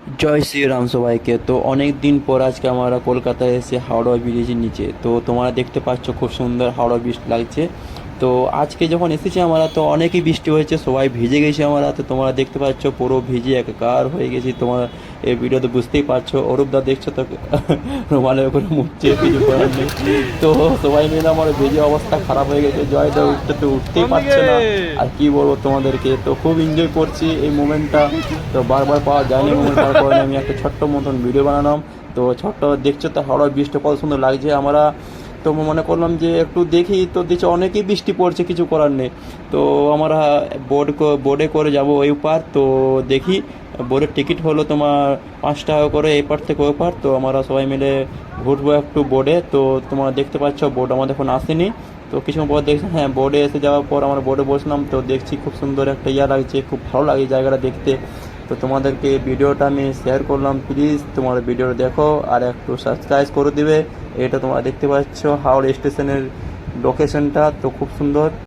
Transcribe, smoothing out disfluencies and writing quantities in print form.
জয় শ্রীরাম সবাইকে। তো অনেক দিন পর আজকে আমরা কলকাতায় এসে হাওড়া ব্রিজের নিচে, তো তোমরা দেখতে পাচ্ছ খুব সুন্দর হাওড়া ব্রিজ লাগছে। তো আজকে যখন এসেছি আমরা, তো অনেকই বৃষ্টি হয়েছে, সবাই ভিজে গেছি আমরা। তো তোমরা দেখতে পাচ্ছ পুরো ভিজে একাকার হয়ে গেছি। তোমরা এই ভিডিওতে বুঝতেই পারছো, অরূপদা দেখছো তো রুমালের করে মুছছে, কিছু করার নেই। তো সবাই মিলে আমার ভিজে অবস্থা খারাপ হয়ে গেছে, জয়দা উঠতে তো উঠতেই কোন দিকে? পারছে না। আর কি বলবো তোমাদেরকে, তো খুব এনজয় করছি এই মোমেন্টটা। তো বারবার পাওয়া যায়নি মোমেন্ট, তার কারণে আমি একটা ছোট্ট মতন ভিডিও বানালাম। তো ছোট্ট দেখছো তো হাওড়ার বৃষ্টি কত সুন্দর লাগছে আমরা। তো মনে করলাম যে একটু দেখি, তো দেখছি অনেকই বৃষ্টি পড়ছে, কিছু করার নেই। তো আমরা বোর্ডে করে যাব ওই পার। তো দেখি, বোর্ডের টিকিট হলো তোমার 5 টাকা করে এই পার থেকে ওই পার। তো আমরা সবাই মিলে ঘুরবো একটু বোর্ডে। তো তোমরা দেখতে পাচ্ছ বোর্ড আমাদের এখন আসেনি। তো কিছুক্ষণ পর দেখছি, হ্যাঁ, বোর্ডে এসে যাওয়ার পর আমরা বোর্ডে বসলাম। তো দেখছি খুব সুন্দর একটা লাগছে, খুব ভালো লাগে জায়গাটা দেখতে। তো তোমাদেরকে ভিডিওটা আমি শেয়ার করলাম, প্লিজ তোমার ভিডিওটা দেখো আর একটু সাবস্ক্রাইব করে দিবে। এটা তোমরা দেখতে পাচ্ছ হাওড়া স্টেশনের লোকেশনটা, তো খুব সুন্দর।